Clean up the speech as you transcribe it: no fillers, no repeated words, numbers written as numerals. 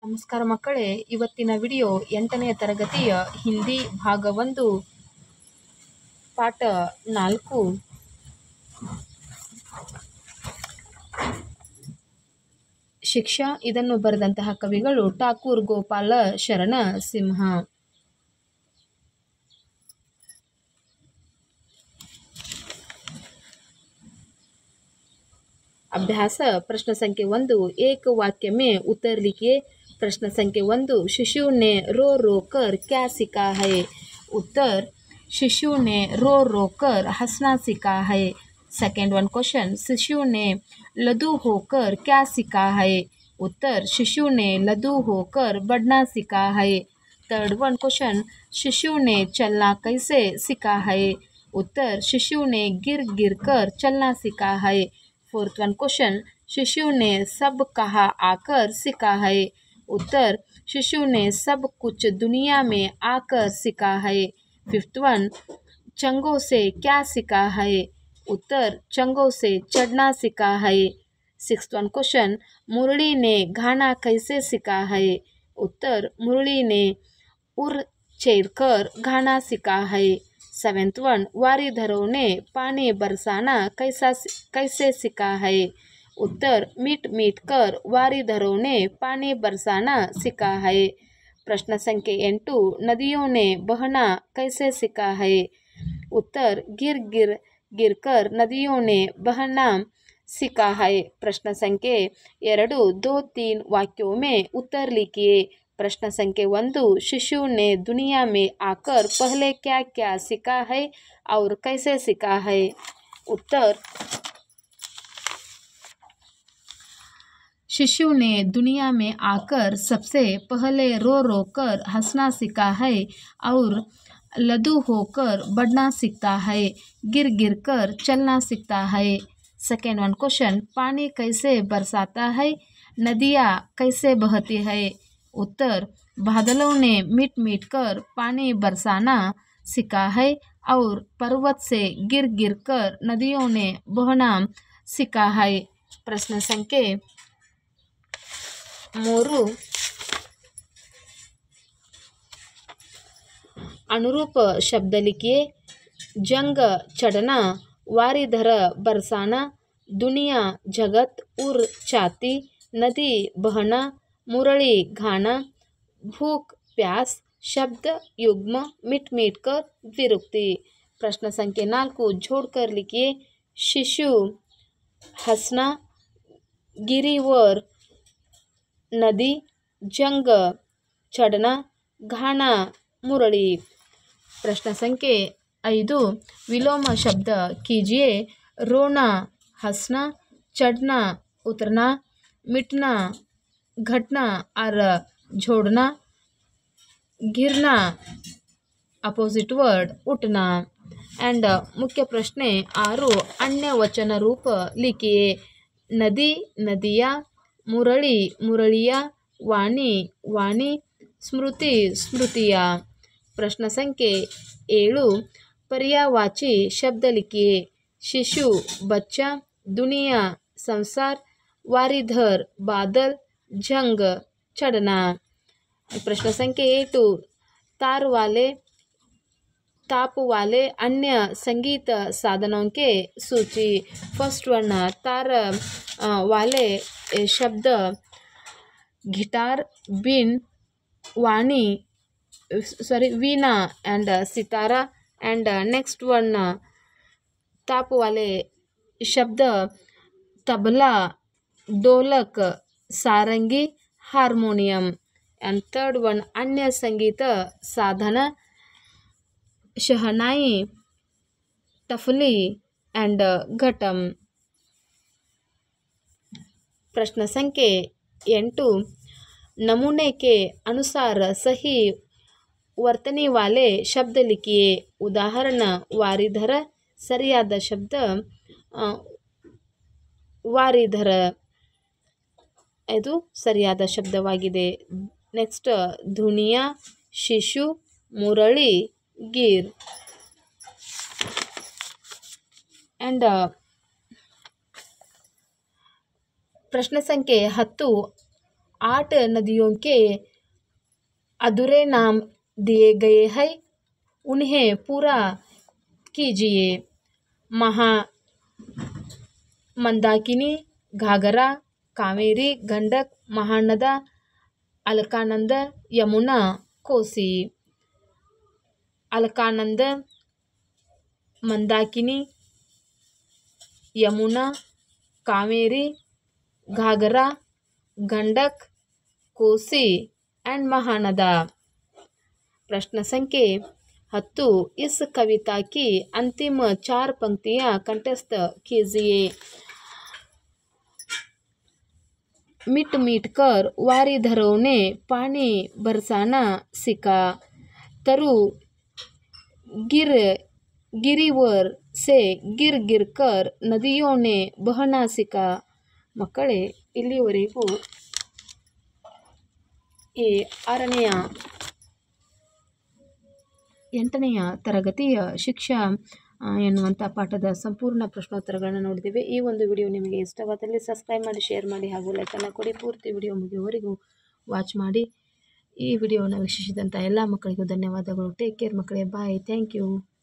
ನಮಸ್ಕಾರ ಮಕ್ಕಳೇ, ಇವತ್ತಿನ ವಿಡಿಯೋ 8ನೇ ತರಗತಿಯ ಹಿಂದಿ ಭಾಗ 1 ಪಾಠ 4 ಶಿಕ್ಷಾ. ಇದನ್ನು ಬರೆದಂತಹ ಕವಿಗಳು ಠಾಕೂರ್ ಗೋಪಾಲ ಶರಣ ಸಿಂಹ. अभ्यास प्रश्न संख्या 1 एक वाक्य में उत्तर लिखिए। प्रश्न संख्या 1 शिशु ने रो रो कर क्या सीखा है? उत्तर शिशु ने रो रो कर हंसना सीखा है। सेकेंड वन क्वेश्चन शिशु ने लद्दू होकर क्या सीखा है? उत्तर शिशु ने लद्दू होकर बढ़ना सीखा है। थर्ड वन क्वेश्चन शिशु ने चलना कैसे सीखा है? उत्तर शिशु ने गिर गिर कर चलना सीखा है। फोर्थ वन क्वेश्चन शिशु ने सब कहा आकर सीखा है? उत्तर शिशु ने सब कुछ दुनिया में आकर सीखा है। फिफ्थ वन चंगों से क्या सीखा है? उत्तर चंगों से चढ़ना सीखा है। सिक्स्थ वन क्वेश्चन मुरली ने गाना कैसे सीखा है? उत्तर मुरली ने उर चढ़कर गाना सीखा है। सेवेंथ वन वारीधरों ने पानी बरसाना कैसे सीखा है? उत्तर मीट मीट कर वारीधरों ने पानी बरसाना सीखा है। प्रश्न संख्या 8 नदियों ने बहना कैसे सीखा है? उत्तर गिर गिर गिर कर नदियों ने बहना सीखा है। प्रश्न संख्या 2 2-3 वाक्यों में उत्तर लिखिए। प्रश्न संख्या 1 शिशु ने दुनिया में आकर पहले क्या क्या सीखा है और कैसे सीखा है? उत्तर शिशु ने दुनिया में आकर सबसे पहले रो रो कर हंसना सीखा है और लद्दू होकर बढ़ना सीखता है, गिर गिर कर चलना सीखता है। सेकेंड वन क्वेश्चन पानी कैसे बरसाता है? नदियाँ कैसे बहती है? उत्तर बादलों ने मीट मीट कर पानी बरसाना सीखा है और पर्वत से गिर गिर कर नदियों ने बहना सीखा है। प्रश्न संख्या 3 अनुरूप शब्द लिखिए। जंग चढ़ना, वारीधर बरसाना, दुनिया जगत, उर छाती, नदी बहना, मुरली घाना, भूख प्यास, शब्द युग्म, मिट मिट कर द्विरुक्ति। प्रश्न संख्या 4 जोड़कर लिखिए। शिशु हंसना, गिरीवर नदी, जंग चढ़ना, घाना मुरली। प्रश्न संख्या 5 विलोम शब्द कीजिए। रोना, हंसना, चढ़ना, उतरना, मिटना, घटना और जोड़ना, गिरना अपोजिट वर्ड उठना। एंड मुख्य प्रश्न 6 अन्य वचन रूप लिखिए। नदी नदिया, मुरली मुरलिया, वाणी वाणी, स्मृति स्मृतिया। प्रश्न संख्या 7 पर्यायवाची शब्द लिखिए। शिशु बच्चा, दुनिया संसार, वारीधर बादल, जंग चढ़ना। प्रश्न संख्या 8 तार वाले ताप वाले अन्य संगीत साधनों के सूची। फर्स्ट वन तार वाले शब्द गिटार, बीन, वाणी वीणा एंड सितारा। एंड नेक्स्ट वन ताप वाले शब्द tabla, dholak, sarangi, harmonium. And third one अन्य संगीत साधन शहनाई, टफली एंड घटम। प्रश्न संख्या 8 नमूने के अनुसार सही वर्तनी वाले शब्द लिखिए। उदाहरण वारीधर सरियाद शब्द ವಾರಿಧರ ಇದು ಸರಿಯಾದ ಶಬ್ದವಾಗಿದೆ. Next Duniya, Shishu, Murali, Gir. And ಪ್ರಶ್ನೆ ಸಂಖ್ಯೆ 10 8 नदियों के अधूरे नाम दिए गए हैं, उन्हें पूरा कीजिए। महा मंदाकिनी, घाघरा, कावेरी, गंडक, महानदा, अलकानंदा, यमुना, कोसी। अलकानंदा, मंदाकिनी, यमुना, कावेरी, घाघरा, गंडक, कोसी एंड महानदा। प्रश्न संख्या 10, इस कविता की अंतिम 4 पंक्तियां कंठस्थ कीजिए। मिट मिट कर वारिधरों ने पानी बरसाना सीखा, तरु गिरिवर से गिर गिर कर नदियों ने बहना सीखा। ಮಕ್ಕಳೇ, ಇಲ್ಲಿಯವರೆಗೂ ಈ 8ನೆಯ ತರಗತಿಯ ಶಿಕ್ಷಾ ಎನ್ನುವಂಥ ಪಾಠದ ಸಂಪೂರ್ಣ ಪ್ರಶ್ನೋತ್ತರಗಳನ್ನು ನೋಡಿದ್ದೇವೆ. ಈ ಒಂದು ವಿಡಿಯೋ ನಿಮಗೆ ಇಷ್ಟವಾದಲ್ಲಿ ಸಬ್ಸ್ಕ್ರೈಬ್ ಮಾಡಿ, ಶೇರ್ ಮಾಡಿ ಹಾಗೂ ಲೈಕನ್ನು ಕೊಡಿ. ಪೂರ್ತಿ ವಿಡಿಯೋ ಮುಗಿಯುವವರೆಗೂ ವಾಚ್ ಮಾಡಿ. ಈ ವಿಡಿಯೋನ ವೀಕ್ಷಿಸಿದಂಥ ಎಲ್ಲ ಮಕ್ಕಳಿಗೂ ಧನ್ಯವಾದಗಳು. ಟೇಕ್ ಕೇರ್ ಮಕ್ಕಳೇ. ಬಾಯ್. Thank you.